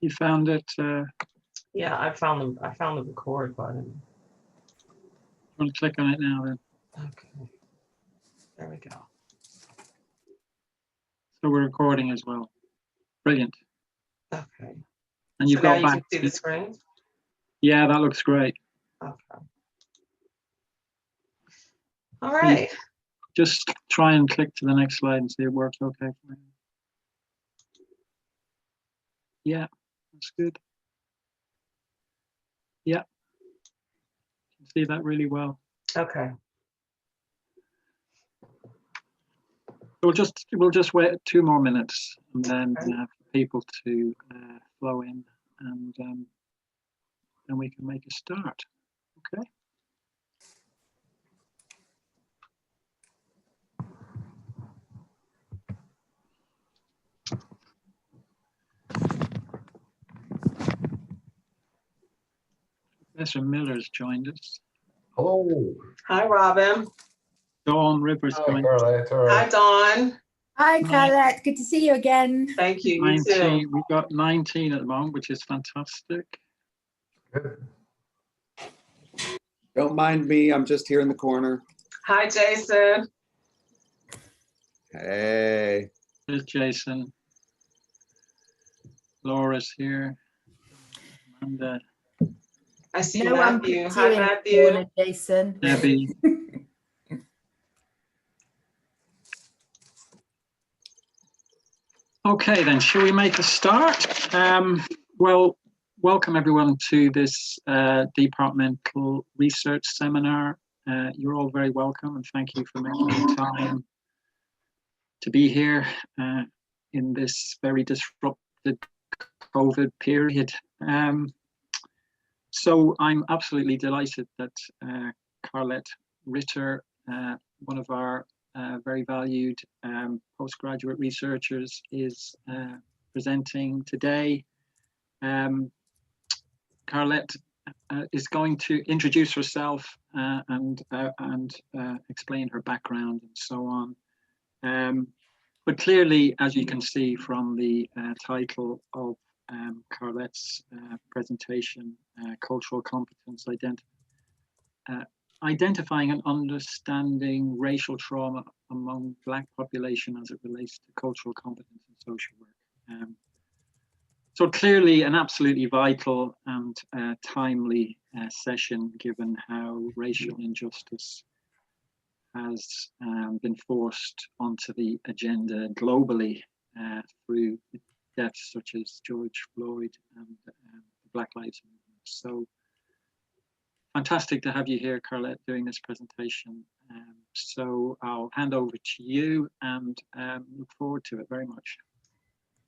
You found it? Yeah, I found the record button. I'm going to click on it now then. Okay. There we go. So we're recording as well. Brilliant. Okay. And you've so now got you back. can see the screen? Yeah, that looks great. Okay. All right. Just try and click to the next slide and see it works okay for you. Yeah, that's good. Yeah, you can see that really well. Okay. So we'll just wait 2 more minutes and then Okay. for people to flow in, and then we can make a start. Okay. Professor Miller's joined us. Hello. Hi, Robin. Dawn Rivers Hi, joined us. Carla. Hi, Dawn. Hi, Colette. Good to see you again. Thank you. You 19. too. We've got 19 at the moment, which is fantastic. Good. Don't mind me, I'm just here in the corner. Hi, Jason. Hey. There's Jason. Laura's here. And I see No one Matthew. puts Hi, you in the Matthew. corner, Jason. Debbie. Okay, then, shall we make a start? Well, welcome everyone to this departmental research seminar. You're all very welcome, and thank you for making the time to be here in this very disrupted COVID period. So I'm absolutely delighted that Carlette Ritter, one of our very valued postgraduate researchers, is presenting today. Carlette is going to introduce herself and explain her background and so on. But clearly, as you can see from the title of Carlette's presentation, Cultural Competence, Identifying and Understanding Racial Trauma Among Black Population as it relates to cultural competence and social work. So clearly an absolutely vital and timely session, given how racial injustice has been forced onto the agenda globally through deaths such as George Floyd and the Black Lives Movement. So fantastic to have you here, Carlette, doing this presentation. So I'll hand over to you and look forward to it very much.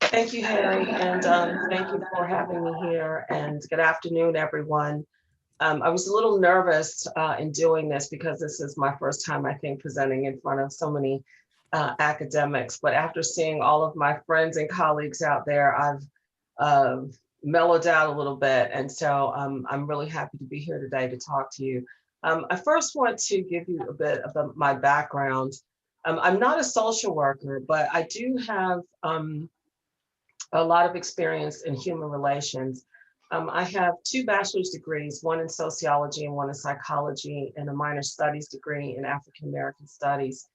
Thank you, Harry, and thank you for having me here, and good afternoon, everyone. I was a little nervous in doing this because this is my first time, I think, presenting in front of so many academics, but after seeing all of my friends and colleagues out there, I've mellowed out a little bit, and so I'm really happy to be here today to talk to you. I first want to give you a bit of my background. I'm not a social worker, but I do have a lot of experience in human relations. I have 2 bachelor's degrees, one in sociology and one in psychology, and a minor studies degree in African American studies.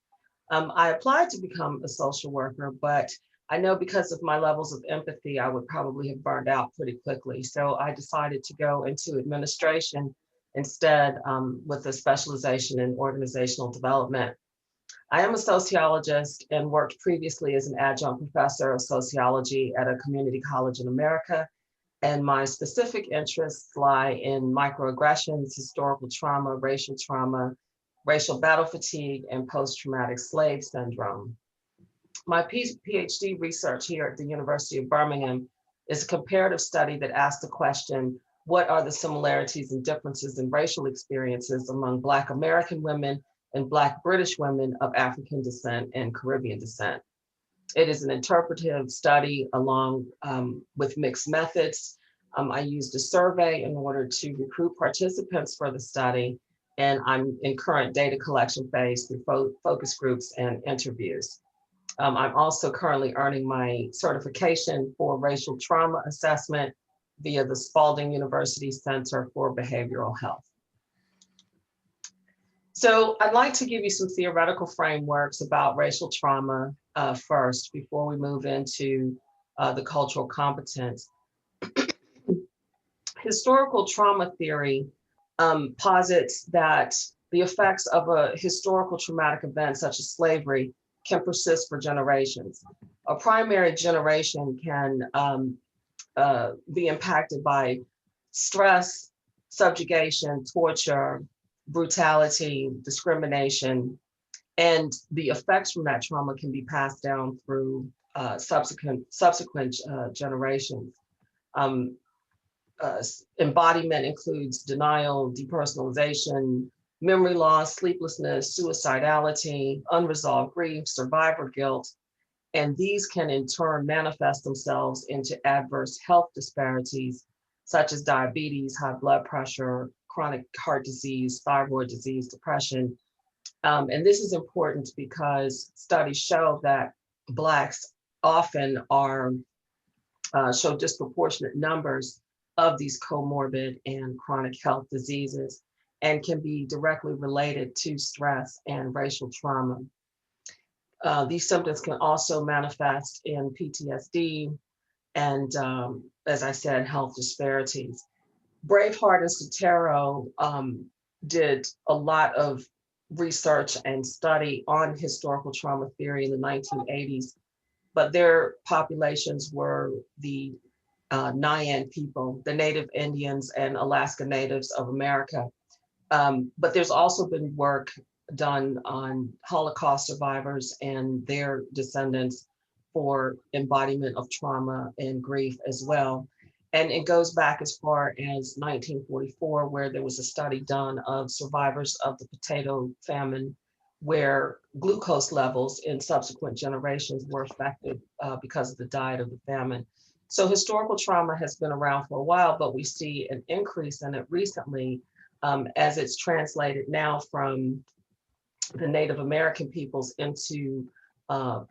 I applied to become a social worker, but I know because of my levels of empathy, I would probably have burned out pretty quickly. So I decided to go into administration instead, with a specialization in organizational development. I am a sociologist and worked previously as an adjunct professor of sociology at a community college in America. And my specific interests lie in microaggressions, historical trauma, racial battle fatigue, and post-traumatic slave syndrome. My PhD research here at the University of Birmingham is a comparative study that asks the question, what are the similarities and differences in racial experiences among Black American women and Black British women of African descent and Caribbean descent? It is an interpretive study along with mixed methods. I used a survey in order to recruit participants for the study, and I'm in current data collection phase through focus groups and interviews. I'm also currently earning my certification for racial trauma assessment via the Spalding University Center for Behavioral Health. So I'd like to give you some theoretical frameworks about racial trauma first, before we move into the cultural competence. Historical trauma theory posits that the effects of a historical traumatic event such as slavery can persist for generations. A primary generation can be impacted by stress, subjugation, torture, brutality, discrimination, and the effects from that trauma can be passed down through subsequent generations. Um, Embodiment includes denial, depersonalization, memory loss, sleeplessness, suicidality, unresolved grief, survivor guilt, and these can in turn manifest themselves into adverse health disparities, such as diabetes, high blood pressure, chronic heart disease, thyroid disease, depression. And this is important because studies show that Blacks often show disproportionate numbers of these comorbid and chronic health diseases, and can be directly related to stress and racial trauma. These symptoms can also manifest in PTSD and, as I said, health disparities. Braveheart and Sotero did a lot of research and study on historical trauma theory in the 1980s, but their populations were the Nyan people, the Native Indians and Alaska Natives of America. But there's also been work done on Holocaust survivors and their descendants for embodiment of trauma and grief as well. And it goes back as far as 1944, where there was a study done of survivors of the potato famine, where glucose levels in subsequent generations were affected because of the diet of the famine. So historical trauma has been around for a while, but we see an increase in it recently as it's translated now from the Native American peoples into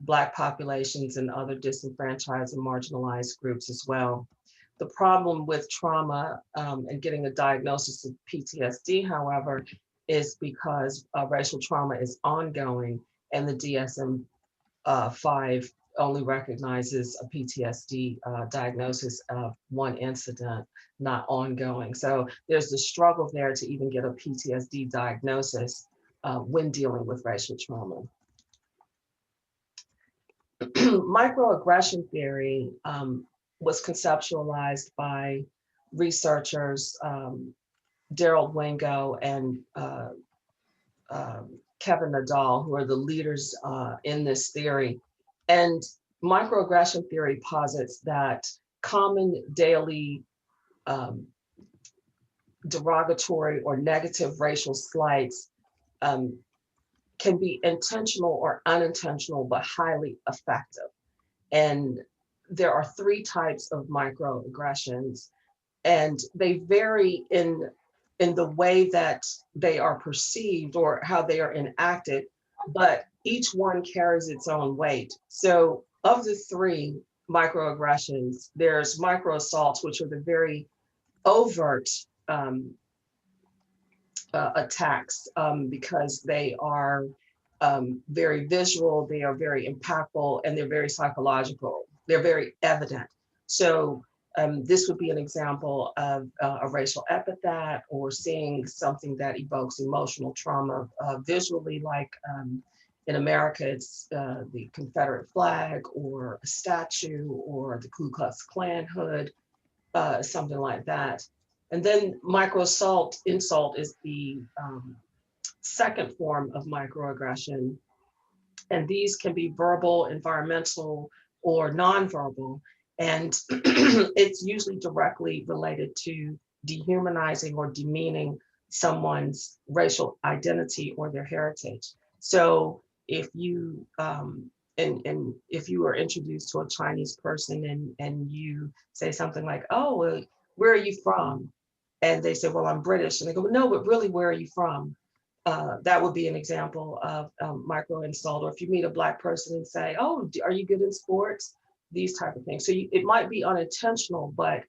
Black populations and other disenfranchised and marginalized groups as well. The problem with trauma and getting a diagnosis of PTSD, however, is because racial trauma is ongoing, and the DSM-5 only recognizes a PTSD diagnosis of one incident, not ongoing. So there's a struggle there to even get a PTSD diagnosis when dealing with racial trauma. Microaggression theory was conceptualized by researchers Daryl Wingo and Kevin Nadal, who are the leaders in this theory. And microaggression theory posits that common daily derogatory or negative racial slights can be intentional or unintentional, but highly effective. And there are 3 types of microaggressions, and they vary in the way that they are perceived or how they are enacted, but each one carries its own weight. So of the 3 microaggressions, there's microassaults, which are the very overt attacks because they are very visual, they are very impactful, and they're very psychological. They're very evident. So this would be an example of a racial epithet, or seeing something that evokes emotional trauma visually, like in America, it's the Confederate flag, or a statue, or the Ku Klux Klan hood, something like that. And then microassault, insult, is the second form of microaggression. And these can be verbal, environmental, or nonverbal. And it's usually directly related to dehumanizing or demeaning someone's racial identity or their heritage. So if you and if you are introduced to a Chinese person and you say something like, "Oh, well, where are you from?" And they say, "Well, I'm British," and they go, "No, but really, where are you from?" that would be an example of micro insult. Or if you meet a Black person and say, "Oh, are you good in sports?" These type of things. So it might be unintentional, but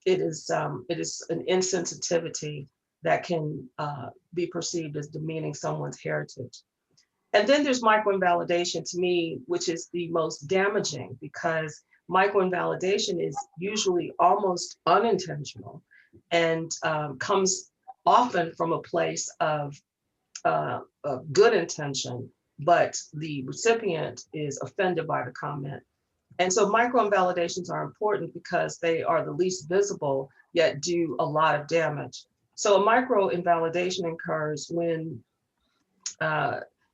it is an insensitivity that can be perceived as demeaning someone's heritage. And then there's micro-invalidation to me, which is the most damaging, because micro-invalidation is usually almost unintentional and comes often from a place of good intention, but the recipient is offended by the comment. And so micro-invalidations are important because they are the least visible, yet do a lot of damage. So a micro-invalidation occurs when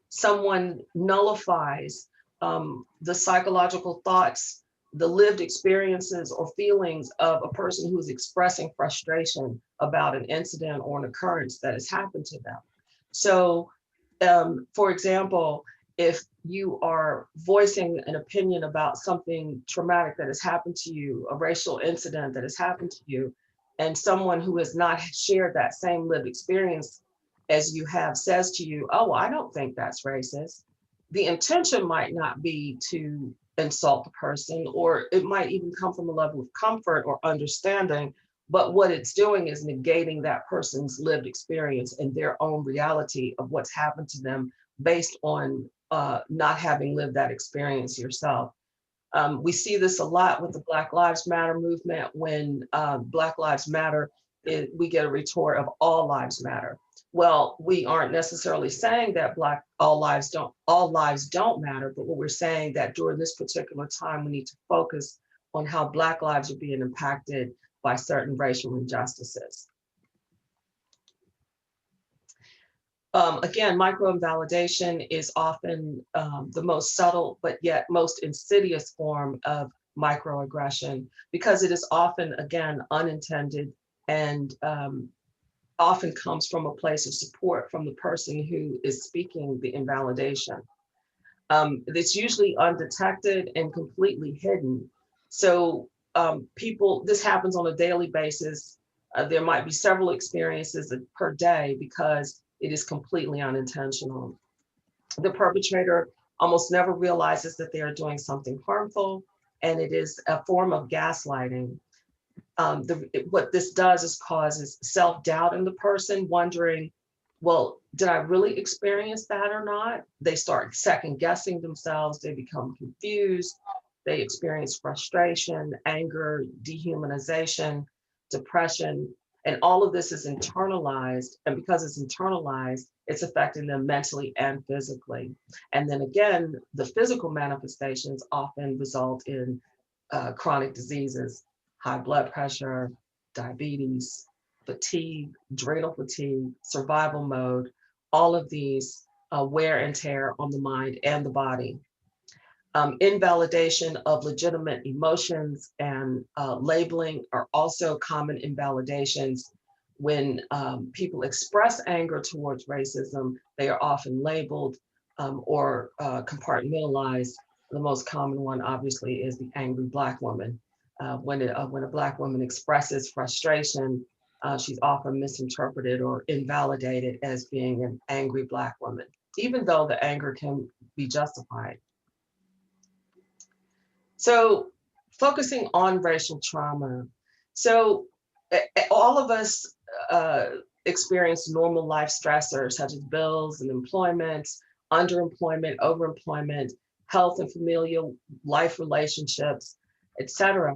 someone nullifies the psychological thoughts, the lived experiences or feelings of a person who is expressing frustration about an incident or an occurrence that has happened to them. So, for example, if you are voicing an opinion about something traumatic that has happened to you, a racial incident that has happened to you, and someone who has not shared that same lived experience as you have says to you, "Oh, well, I don't think that's racist," the intention might not be to insult the person, or it might even come from a level of comfort or understanding. But what it's doing is negating that person's lived experience and their own reality of what's happened to them based on not having lived that experience yourself. We see this a lot with the Black Lives Matter movement. When Black Lives Matter, we get a retort of all lives matter. Well, we aren't necessarily saying that all lives don't matter, but what we're saying that during this particular time, we need to focus on how Black lives are being impacted by certain racial injustices. Again, micro-invalidation is often the most subtle, but yet most insidious form of microaggression, because it is often, again, unintended and often comes from a place of support from the person who is speaking the invalidation. It's usually undetected and completely hidden. So this happens on a daily basis. There might be several experiences per day because it is completely unintentional. The perpetrator almost never realizes that they are doing something harmful, and it is a form of gaslighting. What this does is causes self-doubt in the person, wondering, well, did I really experience that or not? They start second guessing themselves, they become confused, they experience frustration, anger, dehumanization, depression, and all of this is internalized. And because it's internalized, it's affecting them mentally and physically. And then again, the physical manifestations often result in chronic diseases, high blood pressure, diabetes, fatigue, adrenal fatigue, survival mode, all of these wear and tear on the mind and the body. Invalidation of legitimate emotions and labeling are also common invalidations. When people express anger towards racism, they are often labeled or compartmentalized. The most common one, obviously, is the angry Black woman. When a Black woman expresses frustration, she's often misinterpreted or invalidated as being an angry Black woman, even though the anger can be justified. So focusing on racial trauma. So all of us experience normal life stressors such as bills and employment, underemployment, overemployment, health and familial life relationships, etc.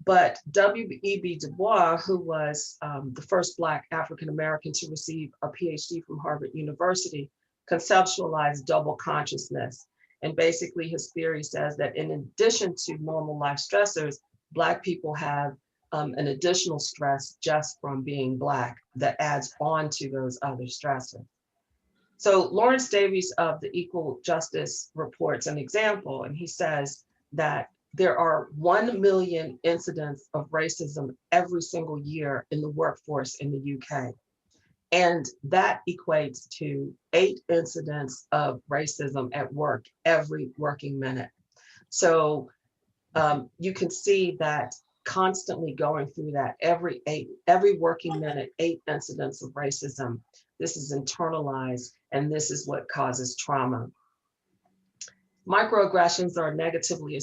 But W.E.B. Du Bois, who was the first Black African-American to receive a PhD from Harvard University, conceptualized double consciousness. And basically his theory says that in addition to normal life stressors, Black people have an additional stress just from being Black that adds on to those other stressors. So Lawrence Davies of the Equal Justice reports an example, and he says that there are 1 million incidents of racism every single year in the workforce in the UK. And that equates to 8 incidents of racism at work every working minute. So you can see that constantly going through that every working minute, 8 incidents of racism This is internalized, and this is what causes trauma. Microaggressions are negatively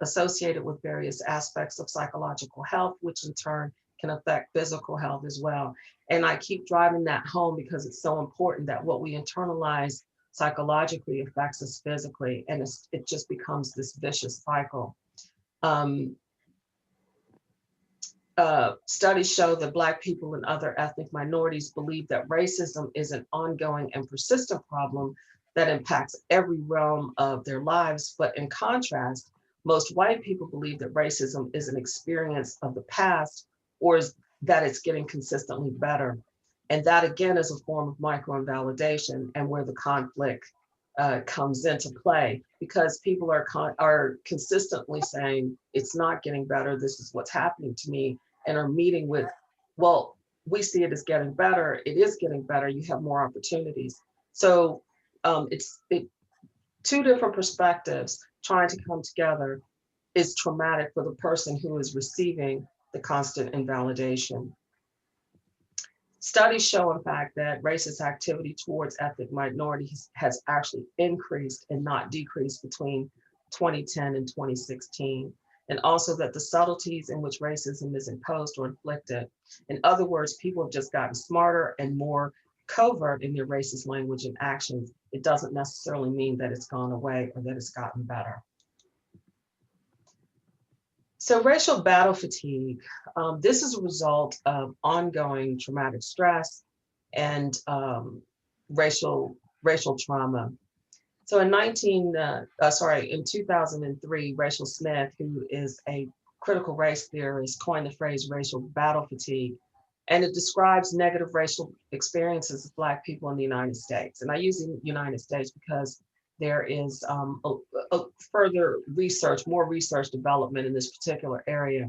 associated with various aspects of psychological health, which in turn can affect physical health as well. And I keep driving that home because it's so important that what we internalize psychologically affects us physically, and it just becomes this vicious cycle. Studies show that Black people and other ethnic minorities believe that racism is an ongoing and persistent problem that impacts every realm of their lives. But in contrast, most white people believe that racism is an experience of the past, or that it's getting consistently better. And that again is a form of micro-invalidation, and where the conflict comes into play, because people are consistently saying it's not getting better, this is what's happening to me, and are meeting with, well, we see it as getting better, it is getting better, you have more opportunities. So it's two different perspectives trying to come together is traumatic for the person who is receiving the constant invalidation. Studies show, in fact, that racist activity towards ethnic minorities has actually increased and not decreased between 2010 and 2016. And also that the subtleties in which racism is imposed or inflicted. In other words, people have just gotten smarter and more covert in their racist language and actions. It doesn't necessarily mean that it's gone away or that it's gotten better. So racial battle fatigue, this is a result of ongoing traumatic stress and racial trauma. So in 2003, Rachel Smith, who is a critical race theorist, coined the phrase racial battle fatigue, and it describes negative racial experiences of Black people in the United States. And I use the United States because there is a further research, more research development in this particular area.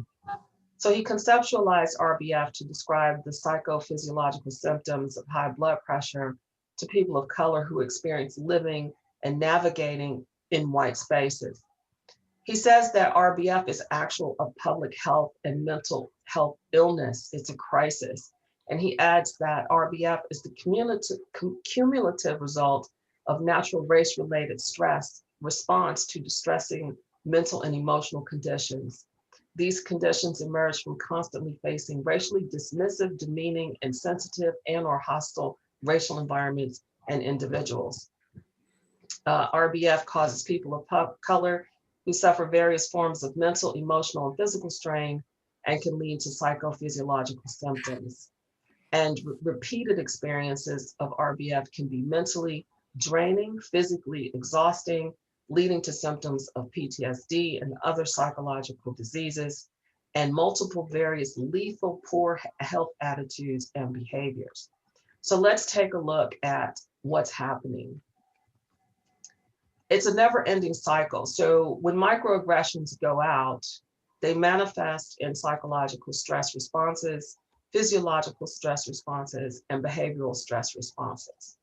So he conceptualized RBF to describe the psychophysiological symptoms of high blood pressure to people of color who experience living and navigating in white spaces. He says that RBF is actual a public health and mental health illness. It's a crisis. And he adds that RBF is the cumulative result of natural race-related stress response to distressing mental and emotional conditions. These conditions emerge from constantly facing racially dismissive, demeaning, insensitive, and or hostile racial environments and individuals. RBF causes people of color who suffer various forms of mental, emotional, and physical strain and can lead to psychophysiological symptoms. And repeated experiences of RBF can be mentally draining, physically exhausting, leading to symptoms of PTSD and other psychological diseases, and multiple various lethal poor health attitudes and behaviors. So let's take a look at what's happening. It's a never-ending cycle. So when microaggressions go out, they manifest in psychological stress responses, physiological stress responses, and behavioral stress responses.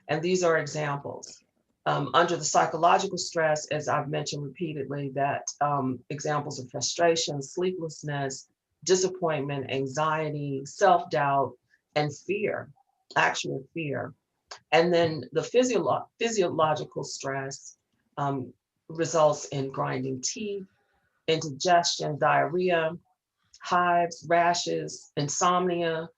And these are examples. Under the psychological stress, as I've mentioned repeatedly, that examples of frustration, sleeplessness, disappointment, anxiety, self-doubt, and fear, actual fear. And then the physiological stress results in grinding teeth, indigestion, diarrhea, hives, rashes, insomnia,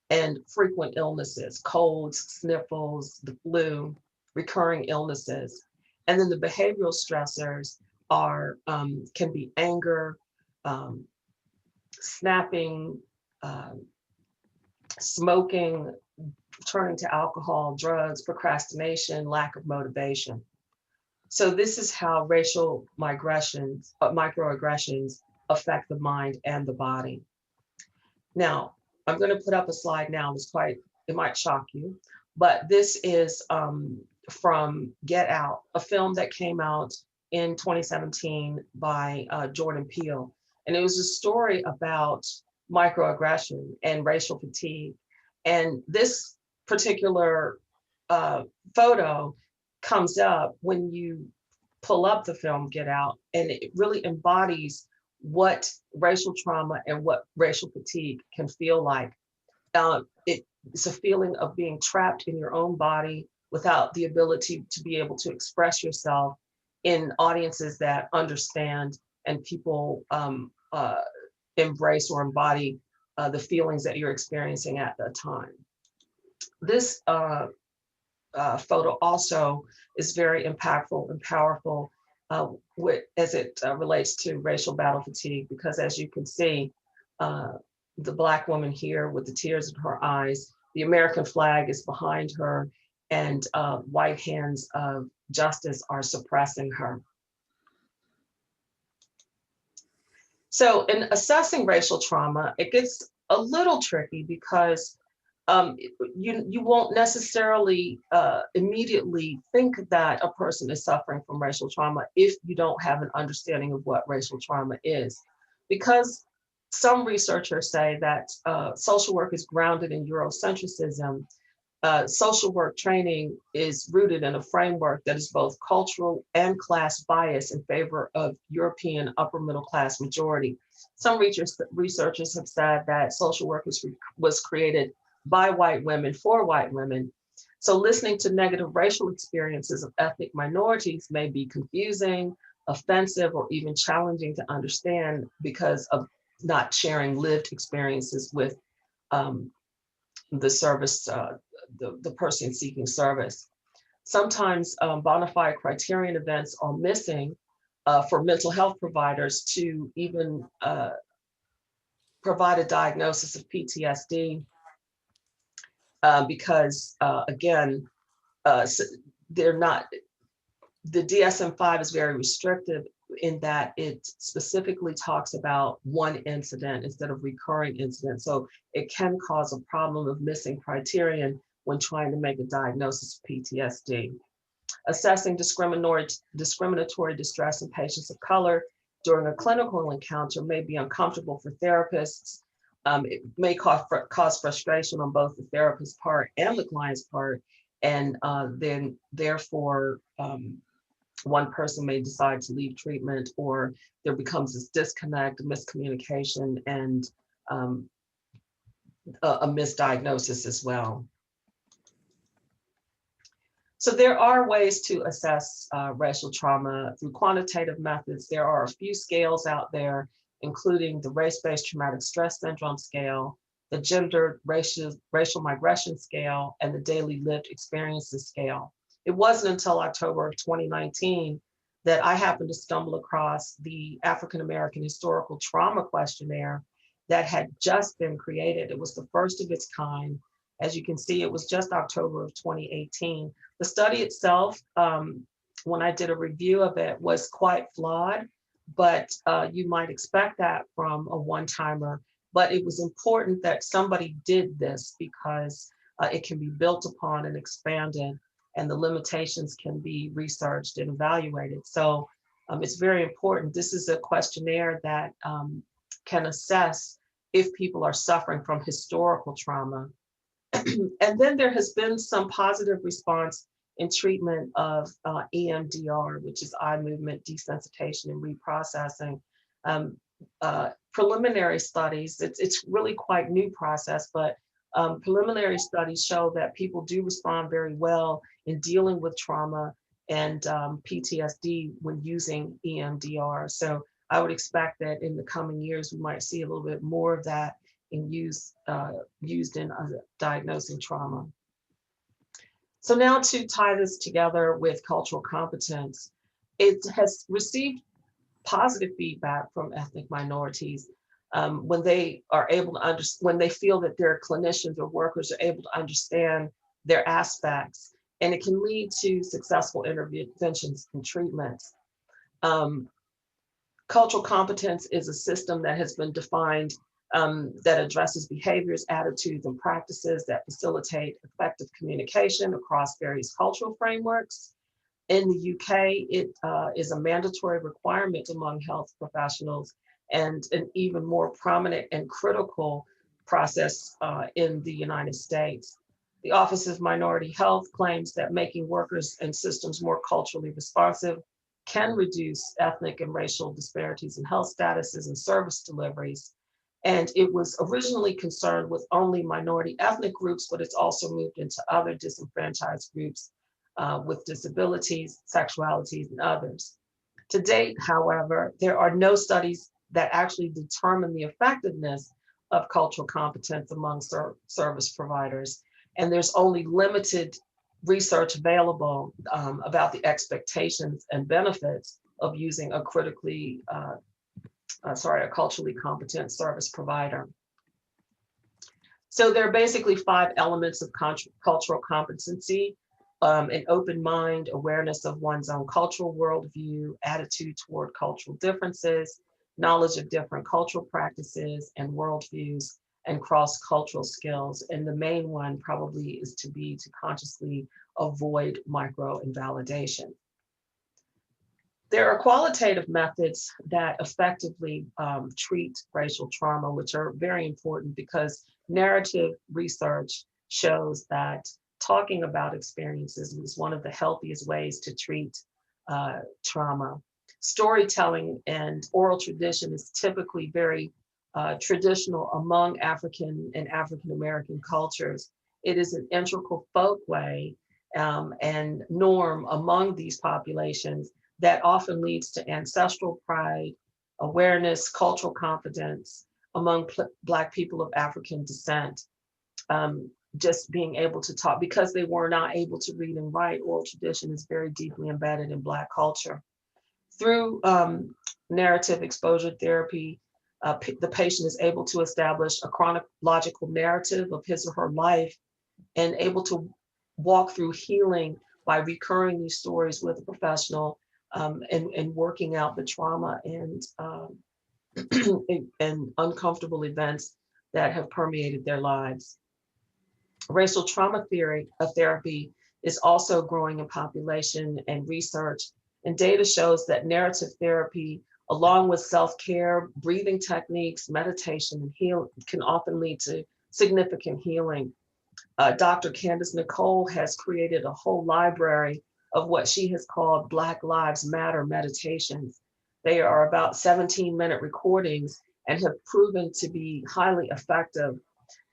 and frequent illnesses, colds, sniffles, the flu, recurring illnesses. And then the behavioral stressors are can be anger, snapping, smoking, turning to alcohol, drugs, procrastination, lack of motivation. So this is how racial microaggressions affect the mind and the body. Now, I'm going to put up a slide now. It might shock you, but this is from Get Out, a film that came out in 2017 by Jordan Peele. And it was a story about microaggression and racial fatigue. And this particular photo comes up when you pull up the film Get Out, and it really embodies what racial trauma and what racial fatigue can feel like. it's a feeling of being trapped in your own body without the ability to be able to express yourself in audiences that understand and people embrace or embody the feelings that you're experiencing at that time. This photo also is very impactful and powerful as it relates to racial battle fatigue, because as you can see, the Black woman here with the tears in her eyes, the American flag is behind her, and white hands of justice are suppressing her. So in assessing racial trauma, it gets a little tricky because you won't necessarily immediately think that a person is suffering from racial trauma if you don't have an understanding of what racial trauma is. Because some researchers say that social work is grounded in Eurocentrism. Social work training is rooted in a framework that is both cultural and class bias in favor of European upper middle class majority. Some researchers have said that social work was created by white women for white women. So listening to negative racial experiences of ethnic minorities may be confusing, offensive, or even challenging to understand because of not sharing lived experiences with the service, the person seeking service. Sometimes bona fide criterion events are missing for mental health providers to even provide a diagnosis of PTSD because again, they're not, the DSM-5 is very restrictive in that it specifically talks about one incident instead of recurring incidents. So it can cause a problem of missing criterion when trying to make a diagnosis of PTSD. Assessing discriminatory distress in patients of color during a clinical encounter may be uncomfortable for therapists. It may cause frustration on both the therapist's part and the client's part. And then therefore, one person may decide to leave treatment, or there becomes this disconnect, miscommunication, and a misdiagnosis as well. So there are ways to assess racial trauma through quantitative methods. There are a few scales out there, including the race-based traumatic stress syndrome scale, the gendered racial migration scale, and the daily lived experiences scale. It wasn't until October of 2019 that I happened to stumble across the African American Historical Trauma Questionnaire that had just been created. It was the first of its kind. As you can see, it was just October of 2018. The study itself, when I did a review of it, was quite flawed, but you might expect that from a one-timer. But it was important that somebody did this because it can be built upon and expanded, and the limitations can be researched and evaluated. So it's very important. This is a questionnaire that can assess if people are suffering from historical trauma. And then there has been some positive response in treatment of EMDR, which is eye movement desensitization and reprocessing. Preliminary studies, it's really quite new process, but preliminary studies show that people do respond very well in dealing with trauma and PTSD when using EMDR. So I would expect that in the coming years, we might see a little bit more of that in used in diagnosing trauma. So now to tie this together with cultural competence, it has received positive feedback from ethnic minorities when they are able to when they feel that their clinicians or workers are able to understand their aspects, and it can lead to successful interventions and treatments. Cultural competence is a system that has been defined that addresses behaviors, attitudes, and practices that facilitate effective communication across various cultural frameworks. In the UK, it is a mandatory requirement among health professionals and an even more prominent and critical process in the United States. The Office of Minority Health claims that making workers and systems more culturally responsive can reduce ethnic and racial disparities in health statuses and service deliveries. And it was originally concerned with only minority ethnic groups, but it's also moved into other disenfranchised groups with disabilities, sexualities, and others. To date, however, there are no studies that actually determine the effectiveness of cultural competence among service providers. And there's only limited research available about the expectations and benefits of using a culturally competent service provider. So there are basically 5 elements of cultural competency: an open mind, awareness of one's own cultural worldview, attitude toward cultural differences, knowledge of different cultural practices and worldviews, and cross-cultural skills. And the main one probably is to consciously avoid micro-invalidation. There are qualitative methods that effectively treat racial trauma, which are very important because narrative research shows that talking about experiences is one of the healthiest ways to treat trauma. Storytelling and oral tradition is typically very traditional among African and African American cultures. It is an integral folkway and norm among these populations that often leads to ancestral pride, awareness, cultural confidence among Black people of African descent. Just being able to talk, because they were not able to read and write, oral tradition is very deeply embedded in Black culture. Through narrative exposure therapy, the patient is able to establish a chronological narrative of his or her life and able to walk through healing by recurring these stories with a professional and working out the trauma and and uncomfortable events that have permeated their lives. Racial trauma therapy is also growing in population and research, and data shows that narrative therapy, along with self-care, breathing techniques, meditation, and healing, can often lead to significant healing. Dr. Candace Nicole has created a whole library of what she has called Black Lives Matter meditations. They are about 17-minute recordings and have proven to be highly effective.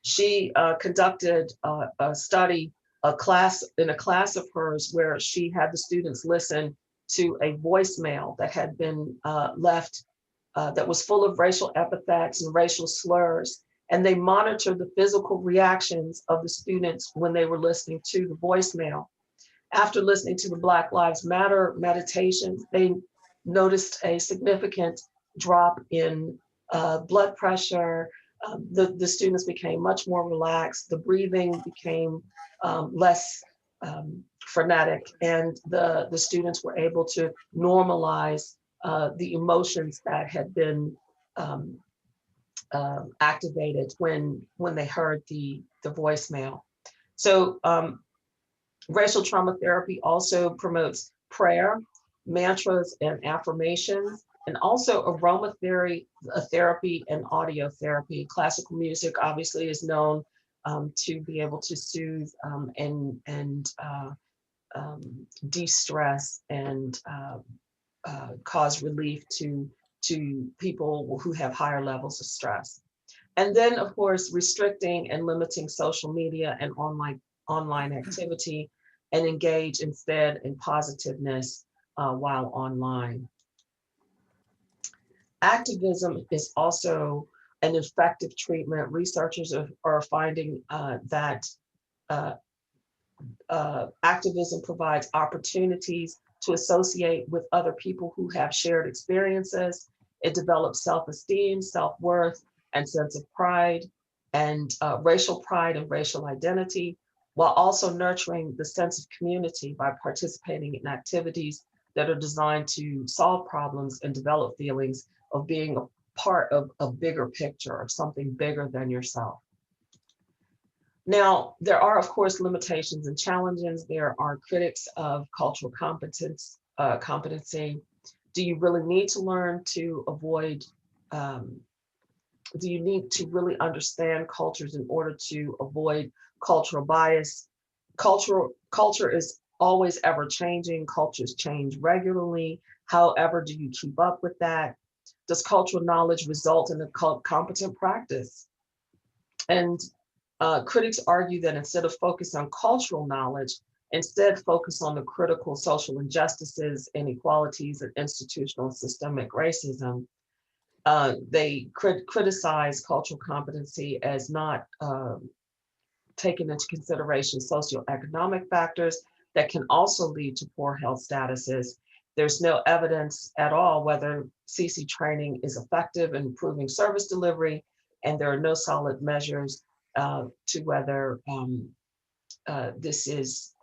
She conducted a study, a class of hers, where she had the students listen to a voicemail that had been left that was full of racial epithets and racial slurs. And they monitored the physical reactions of the students when they were listening to the voicemail. After listening to the Black Lives Matter meditations, they noticed a significant drop in blood pressure. The students became much more relaxed. The breathing became less frenetic, and the students were able to normalize the emotions that had been activated when they heard the voicemail. So racial trauma therapy also promotes prayer, mantras, and affirmations, and also aromatherapy and audio therapy. Classical music obviously is known to be able to soothe and de-stress and cause relief to people who have higher levels of stress. And then, of course, restricting and limiting social media and online activity, and engage instead in positiveness while online. Activism is also an effective treatment. Researchers are finding that activism provides opportunities to associate with other people who have shared experiences. It develops self-esteem, self-worth, and sense of pride, and racial pride and racial identity, while also nurturing the sense of community by participating in activities that are designed to solve problems and develop feelings of being a part of a bigger picture, of something bigger than yourself. Now, there are, of course, limitations and challenges. There are critics of cultural competency. Do you really need to learn to avoid, do you need to really understand cultures in order to avoid cultural bias? Culture is always ever changing. Cultures change regularly. However, do you keep up with that? does cultural knowledge result in a competent practice? And critics argue that instead of focus on cultural knowledge, instead focus on the critical social injustices, inequalities, and institutional systemic racism. They criticize cultural competency as not taking into consideration socioeconomic factors that can also lead to poor health statuses. There's no evidence at all whether CC training is effective in improving service delivery, and there are no solid measures to whether this is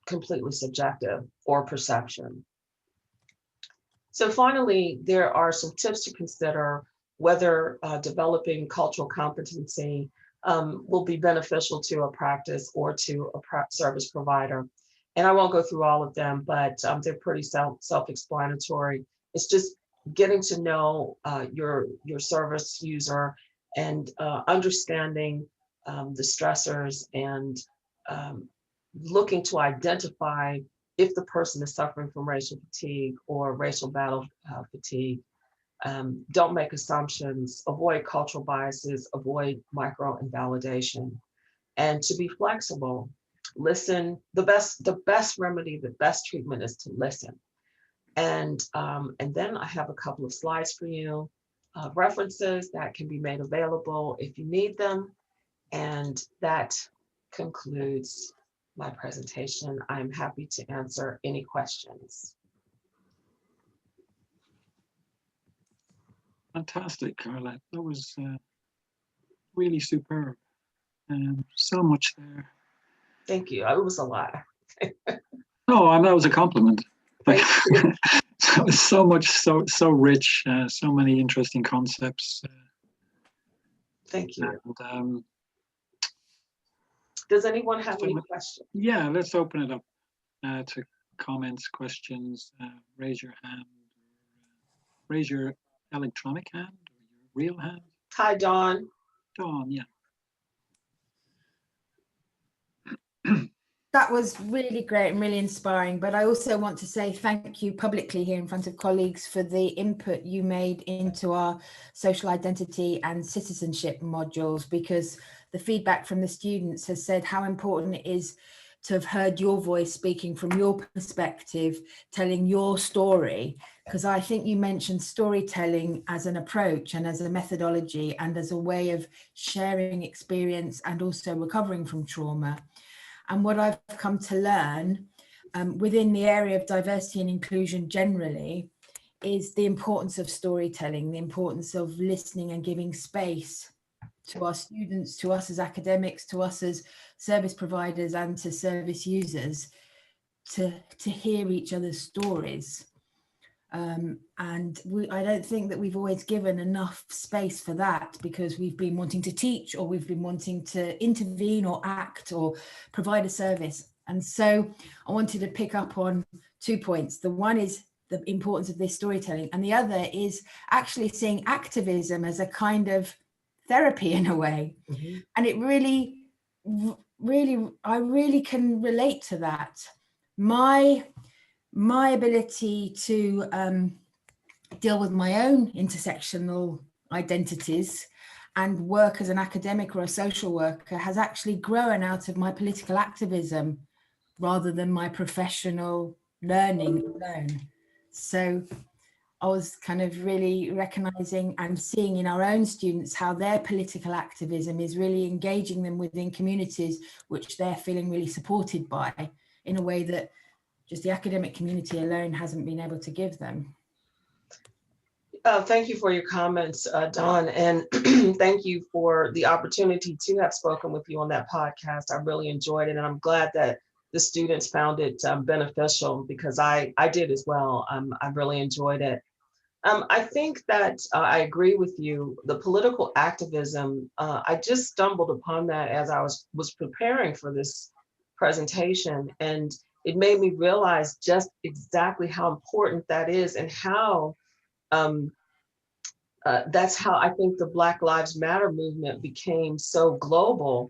completely subjective or perception. So finally, there are some tips to consider whether developing cultural competency will be beneficial to a practice or to a service provider. And I won't go through all of them, but they're pretty self-explanatory. It's just getting to know your service user and understanding the stressors and looking to identify if the person is suffering from racial fatigue or racial battle fatigue. Don't make assumptions, avoid cultural biases, avoid micro-invalidation, and to be flexible. Listen, the best remedy, the best treatment is to listen. And then I have a couple of slides for you, references that can be made available if you need them. And that concludes my presentation. I'm happy to answer any questions. Fantastic, Carla. That was really superb. So much there. Thank you. It was a lot. No, that was a compliment. Thank you. So, so much, so rich, so many interesting concepts. Thank you. And, does anyone have any questions? yeah, let's open it up to comments, questions. Raise your hand, raise your electronic hand or your real hand. Hi, Dawn. Dawn, yeah. That was really great and really inspiring. But I also want to say thank you publicly here in front of colleagues for the input you made into our social identity and citizenship modules, because the feedback from the students has said how important it is to have heard your voice speaking from your perspective, telling your story. Because I think you mentioned storytelling as an approach and as a methodology and as a way of sharing experience and also recovering from trauma. And what I've come to learn within the area of diversity and inclusion generally is the importance of storytelling, the importance of listening and giving space to our students, to us as academics, to us as service providers and to service users to hear each other's stories. I don't think that we've always given enough space for that, because we've been wanting to teach or we've been wanting to intervene or act or provide a service. And so I wanted to pick up on 2 points. The one is the importance of this storytelling, and the other is actually seeing activism as a kind of therapy in a way. Mm-hmm. And it really, I really can relate to that. My ability to deal with my own intersectional identities and work as an academic or a social worker has actually grown out of my political activism rather than my professional learning alone. So I was kind of really recognizing and seeing in our own students how their political activism is really engaging them within communities which they're feeling really supported by in a way that just the academic community alone hasn't been able to give them. Thank you for your comments, Dawn, and thank you for the opportunity to have spoken with you on that podcast. I really enjoyed it, and I'm glad that the students found it beneficial, because I did as well. I really enjoyed it. I think that I agree with you. The political activism, I just stumbled upon that as I was preparing for this presentation, and it made me realize just exactly how important that is, and how that's how I think the Black Lives Matter movement became so global,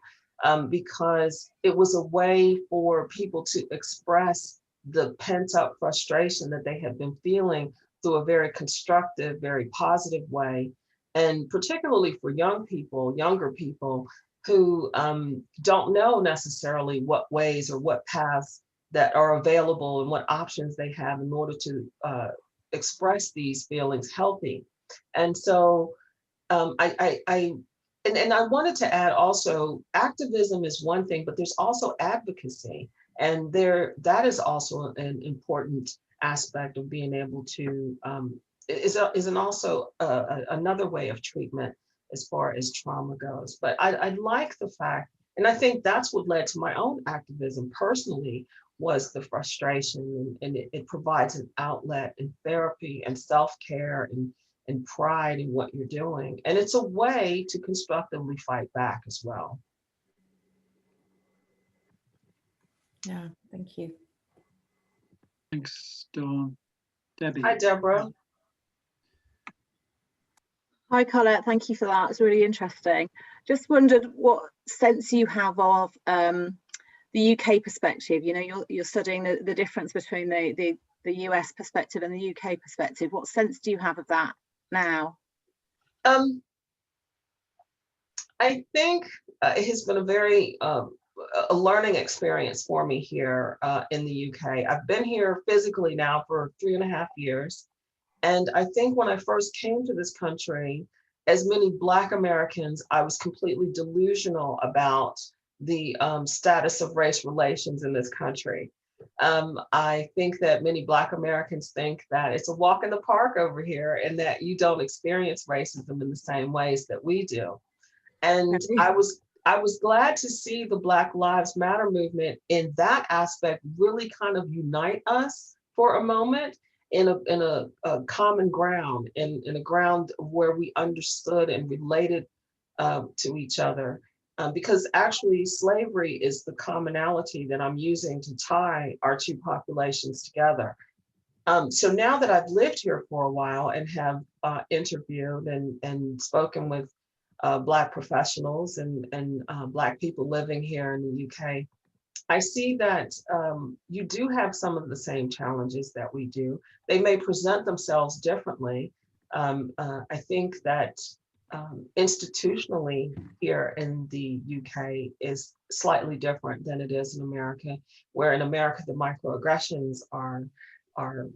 because it was a way for people to express the pent up frustration that they had been feeling through a very constructive, very positive way. And particularly for young people, younger people who don't know necessarily what ways or what paths that are available and what options they have in order to express these feelings healthy. And so and I wanted to add also, activism is one thing, but there's also advocacy. And that is also an important aspect of being able to, also another way of treatment as far as trauma goes. But I like the fact, and I think that's what led to my own activism personally, was the frustration, and it provides an outlet and therapy and self-care and pride in what you're doing. And it's a way to constructively fight back as well. Yeah, thank you. Thanks, Dawn. Debbie. Hi, Deborah. Hi, Colette. Thank you for that. It's really interesting. Just wondered what sense you have of the UK perspective. You know, you're studying the difference between the US perspective and the UK perspective. What sense do you have of that now? I think it has been a very a learning experience for me here in the UK. I've been here physically now for 3.5 years. And I think when I first came to this country, as many Black Americans, I was completely delusional about the status of race relations in this country. I think that many Black Americans think that it's a walk in the park over here and that you don't experience racism in the same ways that we do. And I was glad to see the Black Lives Matter movement in that aspect really kind of unite us for a moment in a common ground, in a ground where we understood and related to each other. Because actually slavery is the commonality that I'm using to tie our two populations together. So now that I've lived here for a while and have interviewed and spoken with Black professionals and Black people living here in the UK, I see that you do have some of the same challenges that we do. They may present themselves differently. I think that institutionally here in the UK is slightly different than it is in America, where in America the microaggressions are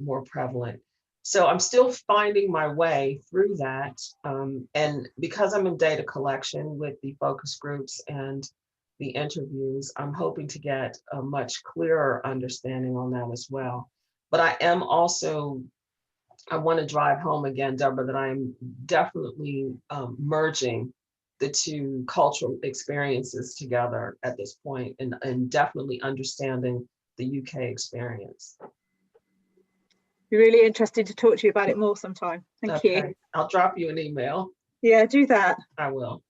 more prevalent. So I'm still finding my way through that. And because I'm in data collection with the focus groups and the interviews, I'm hoping to get a much clearer understanding on that as well. But I am also, I want to drive home again, Deborah, that I'm definitely merging the two cultural experiences together at this point, and definitely understanding the UK experience. Be really interested to talk to you about it more sometime. Thank you. I'll drop you an email. Yeah, do that. I will.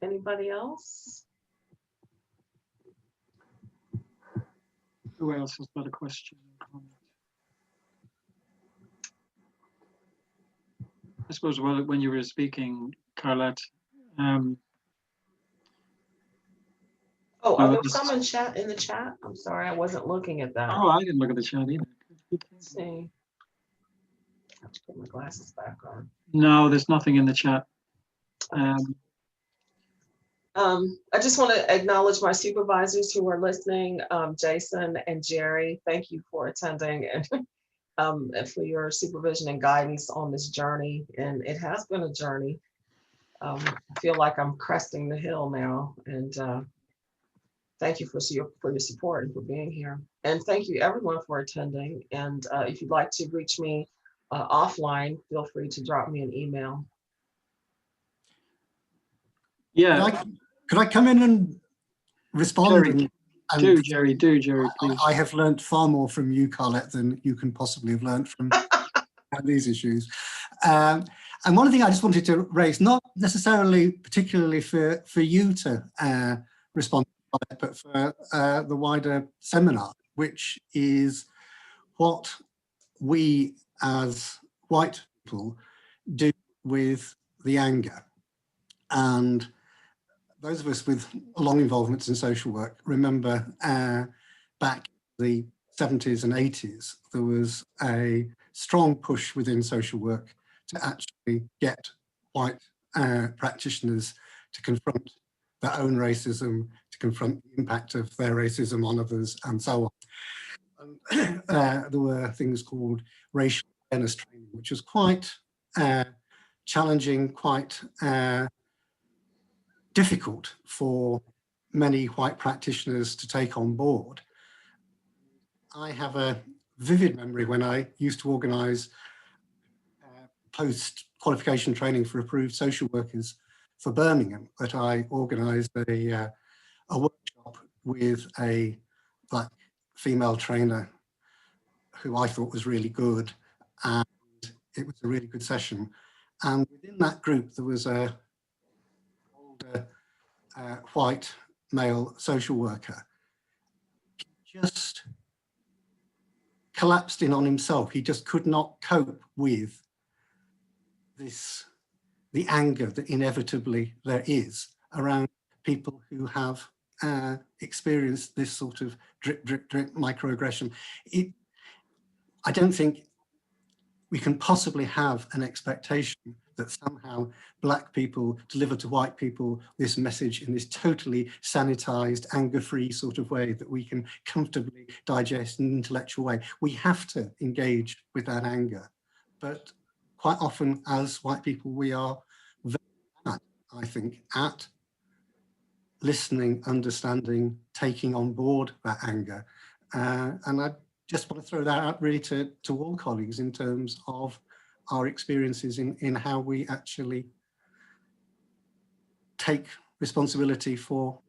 Anybody else? Who else has got a question? I suppose, well, when you were speaking, Carlette. Oh, are there some in the chat? I'm sorry, I wasn't looking at that. Oh, I didn't look at the chat either. Let's see. I have to put my glasses back on. No, there's nothing in the chat. I just want to acknowledge my supervisors who are listening, Jason and Jerry. Thank you for attending and for your supervision and guidance on this journey. And it has been a journey. I feel like I'm cresting the hill now. And thank you for your support and for being here. And thank you everyone for attending. And if you'd like to reach me offline, feel free to drop me an email. Yeah. Could I come in and respond? Jerry, please. I have learned far more from you, Carlette, than you can possibly have learned from these issues. And one thing I just wanted to raise, not necessarily particularly for you to respond, but for the wider seminar, which is what we as white people do with the anger. And those of us with long involvements in social work remember back in the 70s and 80s, there was a strong push within social work to actually get white practitioners to confront their own racism, to confront the impact of their racism on others, and so on. And, there were things called racial awareness training, which was quite challenging, quite difficult for many white practitioners to take on board. I have a vivid memory when I used to organise post-qualification training for approved social workers for Birmingham, that I organised a workshop with a black female trainer who I thought was really good, and it was a really good session. And within that group, there was a older white male social worker. He just collapsed in on himself. He just could not cope with the anger that inevitably there is around people who have experienced this sort of drip, drip, drip microaggression. I don't think we can possibly have an expectation that somehow black people deliver to white people this message in this totally sanitized, anger-free sort of way that we can comfortably digest in an intellectual way. We have to engage with that anger, but quite often as white people, we are very bad, I think, at listening, understanding, taking on board that anger. And I just want to throw that out really to all colleagues in terms of our experiences in how we actually take responsibility for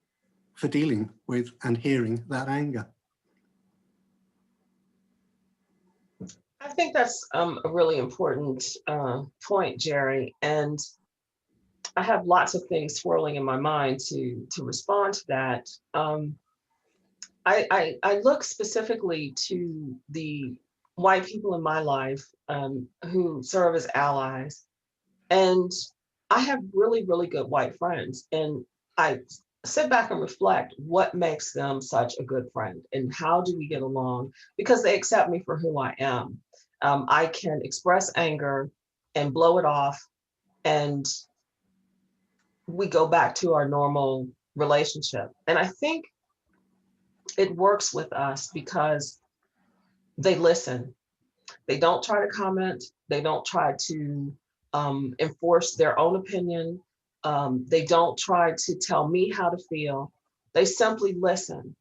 dealing with and hearing that anger. I think that's a really important point, Jerry. And I have lots of things swirling in my mind to respond to that. I look specifically to the white people in my life who serve as allies. And I have really, really good white friends. And I sit back and reflect what makes them such a good friend and how do we get along? Because they accept me for who I am. I can express anger and blow it off, and we go back to our normal relationship. And I think it works with us because they listen. They don't try to comment. They don't try to enforce their own opinion. They don't try to tell me how to feel. They simply listen.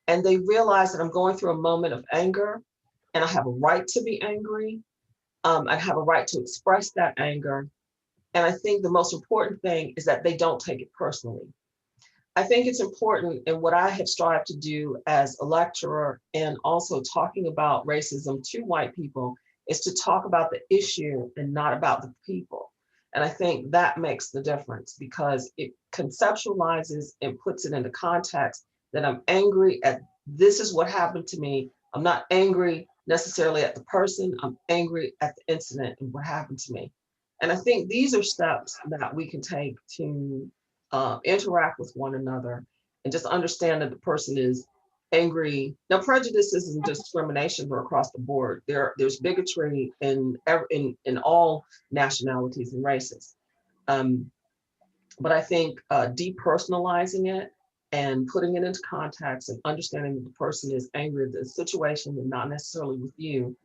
And they realize that I'm going through a moment of anger and I have a right to be angry. I have a right to express that anger. And I think the most important thing is that they don't take it personally. I think it's important, and what I have strived to do as a lecturer and also talking about racism to white people is to talk about the issue and not about the people. And I think that makes the difference because it conceptualizes and puts it into context that I'm angry at this is what happened to me. I'm not angry necessarily at the person, I'm angry at the incident and what happened to me. And I think these are steps that we can take to interact with one another and just understand that the person is angry. Now, prejudices and discrimination are across the board. There's bigotry in all nationalities and races. But I think depersonalizing it and putting it into context and understanding that the person is angry at the situation and not necessarily with you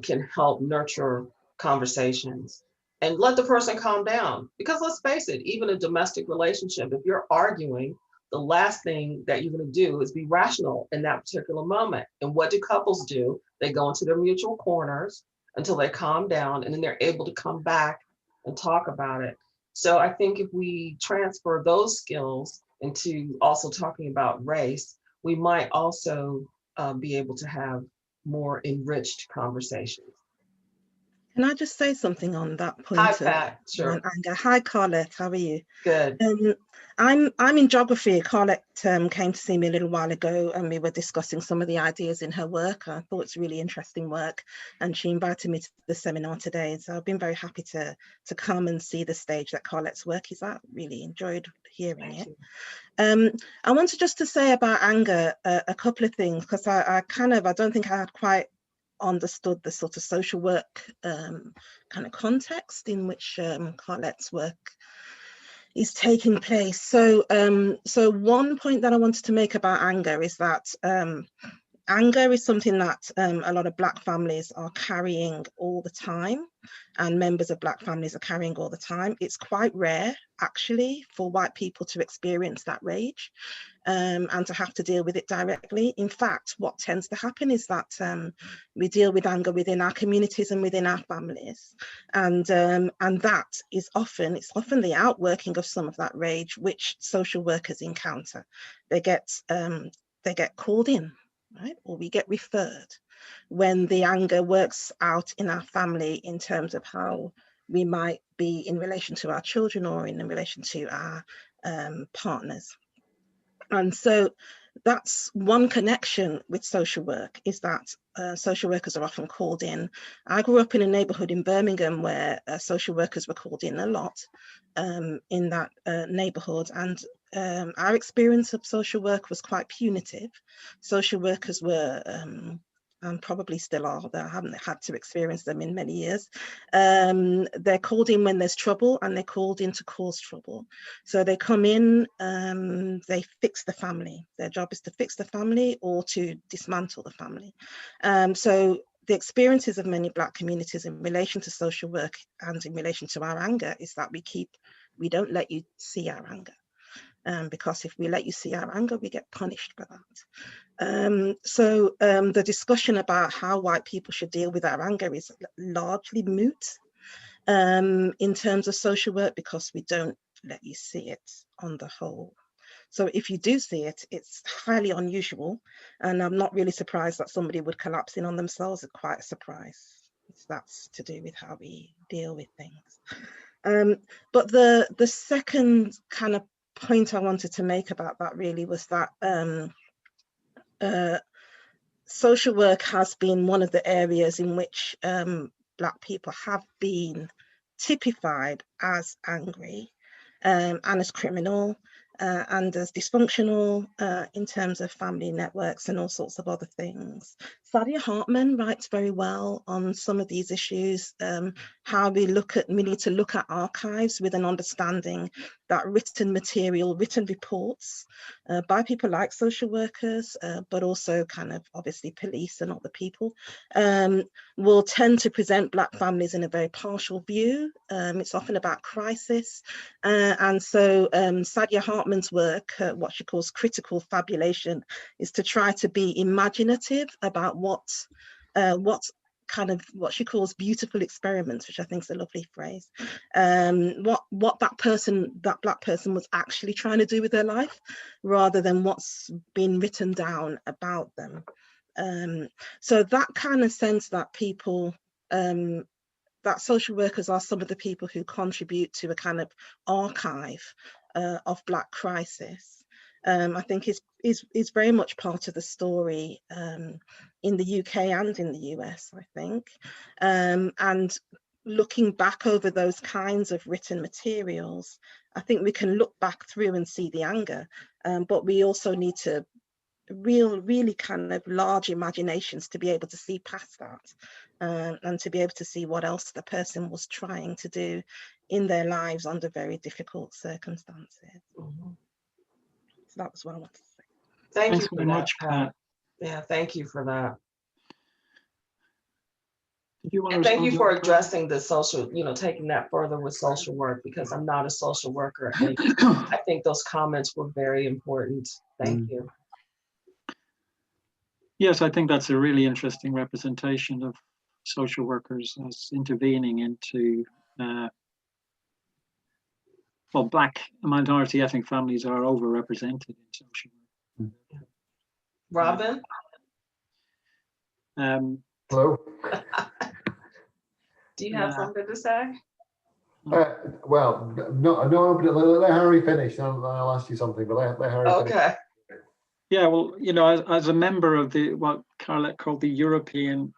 can help nurture conversations. And let the person calm down. Because let's face it, even a domestic relationship, if you're arguing, the last thing that you're going to do is be rational in that particular moment. And what do couples do? They go into their mutual corners until they calm down, and then they're able to come back and talk about it. So I think if we transfer those skills into also talking about race, we might also be able to have more enriched conversations. Can I just say something on that point? Hi, Pat. Sure. Anger. Hi, Carlette. How are you? Good. I'm in geography. Carlette came to see me a little while ago, and we were discussing some of the ideas in her work. I thought it's really interesting work, and she invited me to the seminar today. So I've been very happy to come and see the stage that Carlette's work is at. Really enjoyed hearing it. I wanted just to say about anger a couple of things, because I don't think I had quite understood the sort of social work kind of context in which Carlette's work is taking place. So, so one point that I wanted to make about anger is that anger is something that a lot of Black families are carrying all the time, and members of Black families are carrying all the time. It's quite rare, actually, for white people to experience that rage and to have to deal with it directly. In fact, what tends to happen is that we deal with anger within our communities and within our families, and that is often the outworking of some of that rage which social workers encounter. They get called in, right? Or we get referred when the anger works out in our family in terms of how we might be in relation to our children or in relation to our partners. And so that's one connection with social work, is that social workers are often called in. I grew up in a neighborhood in Birmingham where social workers were called in a lot in that neighborhood, and our experience of social work was quite punitive. Social workers were, and probably still are, I haven't had to experience them in many years. They're called in when there's trouble, and they're called in to cause trouble. So they come in, they fix the family. Their job is to fix the family or to dismantle the family. So the experiences of many Black communities in relation to social work and in relation to our anger is that we don't let you see our anger. Because if we let you see our anger, we get punished for that. So the discussion about how white people should deal with our anger is largely moot in terms of social work, because we don't let you see it on the whole. So if you do see it, it's highly unusual, and I'm not really surprised that somebody would collapse in on themselves. It's quite a surprise. That's to do with how we deal with things. But the second kind of point I wanted to make about that really was that social work has been one of the areas in which Black people have been typified as angry and as criminal and as dysfunctional in terms of family networks and all sorts of other things. Sadia Hartman writes very well on some of these issues, how we need to look at archives with an understanding that written material, written reports by people like social workers, but also kind of obviously police and other people, will tend to present Black families in a very partial view. It's often about crisis. And so Sadia Hartman's work, what she calls critical fabulation, is to try to be imaginative about what she calls beautiful experiments, which I think is a lovely phrase, what that Black person was actually trying to do with their life, rather than what's been written down about them. So that kind of sense that people, that social workers are some of the people who contribute to a kind of archive of Black crisis, I think is very much part of the story in the UK and in the US, I think. And looking back over those kinds of written materials, I think we can look back through and see the anger, but we also need to really kind of large imaginations to be able to see past that and to be able to see what else the person was trying to do in their lives under very difficult circumstances. Mm-hmm. So that was what I wanted to say. Thanks you very much, Pat. Yeah, thank you for that. Did you want And to thank you respond for to that? addressing the social, taking that further with social work, because I'm not a social worker. And I think those comments were very important. Thank you. Yes, I think that's a really interesting representation of social workers as intervening into, well, Black minority ethnic families are overrepresented in social work. Robin? Hello. Do you have something to say? Well, no, but let Harry finish. I'll ask you something, but let Harry finish. Okay. Yeah, well, as a member of what Carlette called the European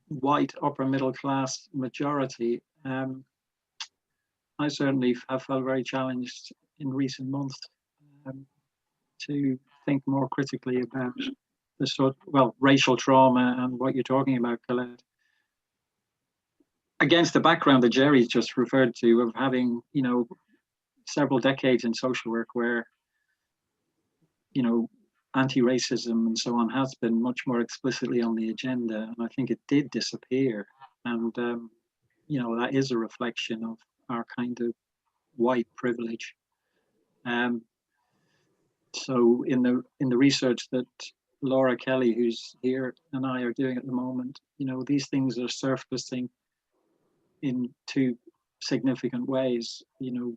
white upper middle class majority, I certainly have felt very challenged in recent months to think more critically about the sort, well, racial trauma and what you're talking about, Colette, against the background that Jerry's just referred to of having, you know, several decades in social work where, you know, anti-racism and so on has been much more explicitly on the agenda, and I think it did disappear. And you know, that is a reflection of our kind of white privilege. So in the research that Laura Kelly, who's here, and I are doing at the moment, you know, these things are surfacing in two significant ways. You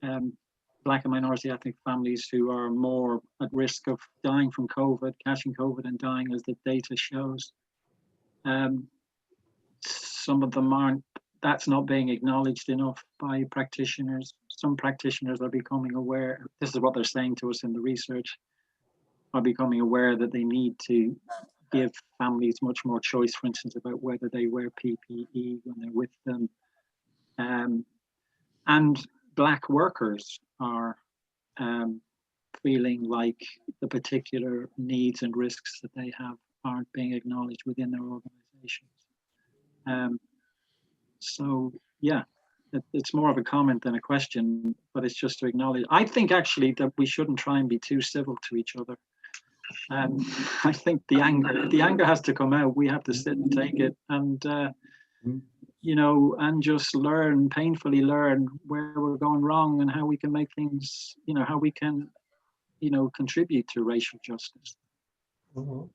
know, Black and minority ethnic families who are more at risk of dying from COVID, catching COVID and dying, as the data shows. Some of them aren't, that's not being acknowledged enough by practitioners. Some practitioners are becoming aware, this is what they're saying to us in the research, are becoming aware that they need to give families much more choice, for instance, about whether they wear PPE when they're with them. And Black workers are feeling like the particular needs and risks that they have aren't being acknowledged within their organizations. So yeah, it's more of a comment than a question, but it's just to acknowledge. I think actually that we shouldn't try and be too civil to each other. I think the anger has to come out. We have to sit and take it, and you know, and just learn, painfully learn where we're going wrong and how we can make things, you know, how we can, you know, contribute to racial justice. Mhm.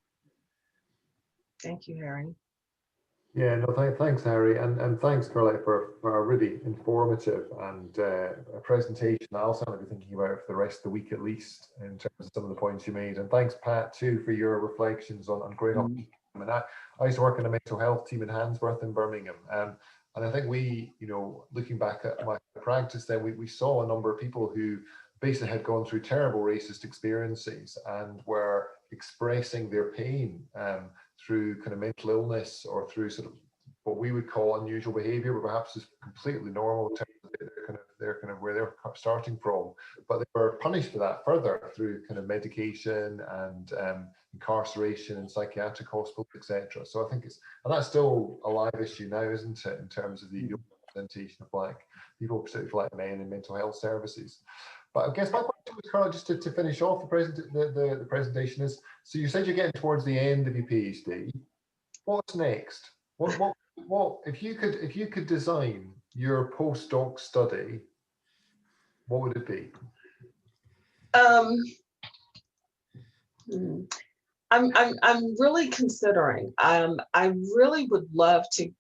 Thank you, Harry. Yeah, no, thanks, Harry, and thanks, Carlette, for a really informative and a presentation that I'll certainly be thinking about for the rest of the week at least, in terms of some of the points you made. And thanks, Pat, too, for your reflections on growing up. And I used to work in a mental health team in Handsworth in Birmingham, and I think we, you know, looking back at my practice then, we saw a number of people who basically had gone through terrible racist experiences and were expressing their pain through kind of mental illness or through sort of what we would call unusual behavior, but perhaps is completely normal in terms of they're kind of where they're starting from. But they were punished for that further through kind of medication and incarceration and psychiatric hospitals, etc. So I think and that's still a live issue now, isn't it, in terms of the representation of Black people, particularly Black men in mental health services. But I guess my question was, Carl, just to finish off the presentation is, so you said you're getting towards the end of your PhD. What's next? What if you could design your postdoc study, what would it be? I'm really considering. I really would love to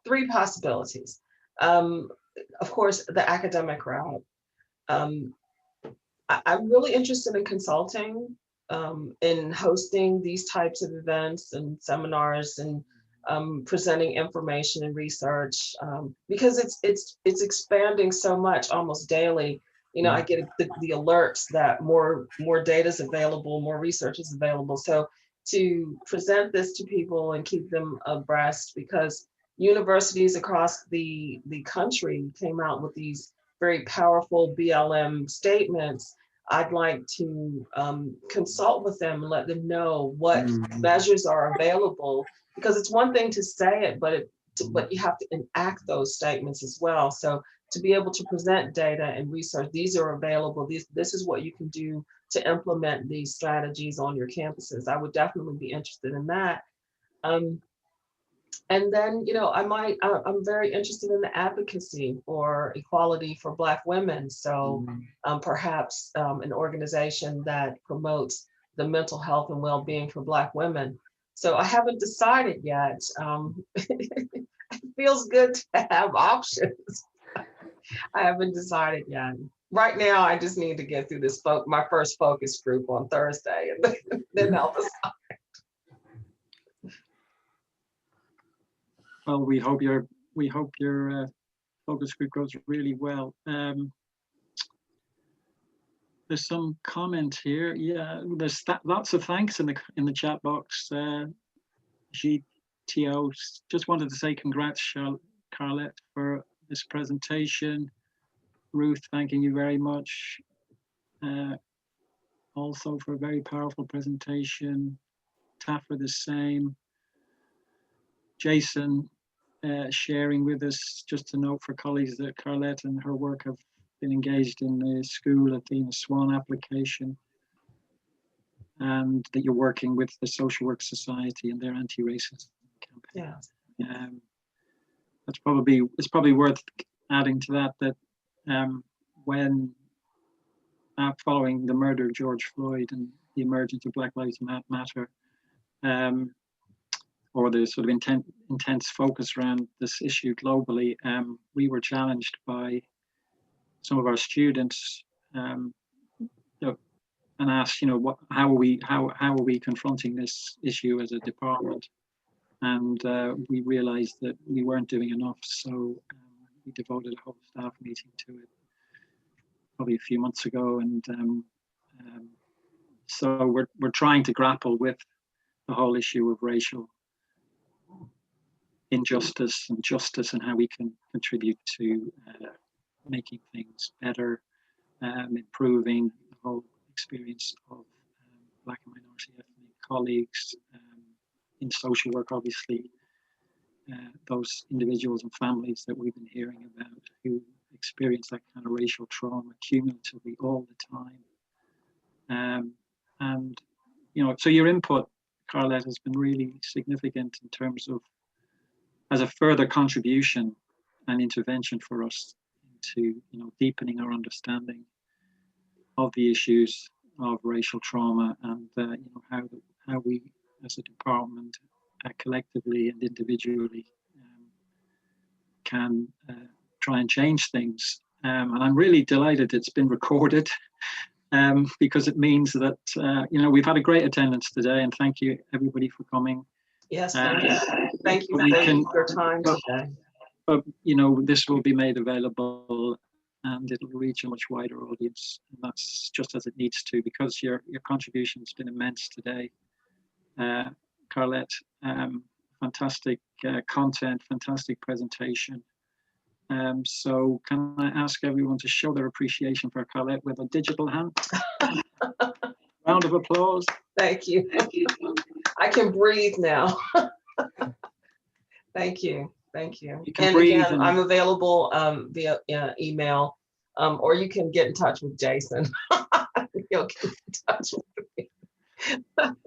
three possibilities. Of course, the academic route. I'm really interested in consulting, in hosting these types of events and seminars, and presenting information and research, because it's expanding so much almost daily. You know, I get the alerts that more data is available, more research is available. So to present this to people and keep them abreast, because universities across the country came out with these very powerful BLM statements. I'd like to consult with them and let them know what measures are available, because it's one thing to say it, but you have to enact those statements as well. So to be able to present data and research, these are available. This is what you can do to implement these strategies on your campuses. I would definitely be interested in that. And then, you know, I'm very interested in the advocacy for equality for Black women. So perhaps an organization that promotes the mental health and well-being for Black women. So I haven't decided yet. It feels good to have options. I haven't decided yet. Right now, I just need to get through this my first focus group on Thursday, and then I'll decide. Well, we hope your focus group goes really well. There's some comment here. Yeah, there's lots of thanks in the chat box. GTO just wanted to say congrats, Carlette, for this presentation. Ruth, thanking you very much. also for a very powerful presentation. Taffer the same. Jason sharing with us, just to note for colleagues that Carlette and her work have been engaged in the school Athena Swan application, and that you're working with the Social Work Society and their anti-racism campaign. Yeah. It's probably worth adding to that when following the murder of George Floyd and the emergence of Black Lives Matter, or the sort of intense focus around this issue globally, we were challenged by some of our students and asked, how are we confronting this issue as a department? And we realized that we weren't doing enough, so we devoted a whole staff meeting to it probably a few months ago, and so we're trying to grapple with the whole issue of racial injustice and justice, and how we can contribute to making things better, improving the whole experience of Black and minority ethnic colleagues in social work, obviously. Those individuals and families that we've been hearing about who experience that kind of racial trauma cumulatively all the time. And, so your input, Carlette, has been really significant in terms of, as a further contribution and intervention for us into, deepening our understanding of the issues of racial trauma, and, how we as a department collectively and individually can try and change things. And I'm really delighted it's been recorded, because it means that, we've had a great attendance today, and thank you everybody for coming. Yes, thank you for your time today. But, this will be made available and it'll reach a much wider audience. And that's just as it needs to, because your contribution has been immense today. Carlette, fantastic content, fantastic presentation. So can I ask everyone to show their appreciation for Carlette with a digital hand? Round of applause. Thank you. I can breathe now. Thank you. Thank you. And again, I'm available via email, or you can get in touch with Jason. He'll get in touch with me.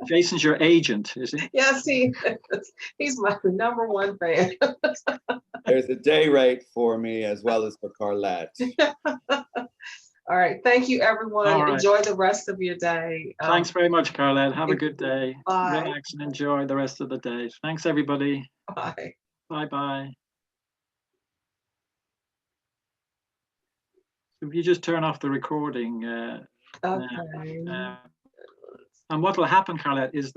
Jason's your agent, is he? Yes, he's my #1 fan. There's a day rate for me as well as for Carlette. All right. Thank you, everyone. Right. Enjoy the rest of your day. Thanks very much, Carlette. Have a good day. Bye. Relax and enjoy the rest of the day. Thanks, everybody. Bye. Bye-bye. If you just turn off the recording. Okay. And what will happen, Carlette, is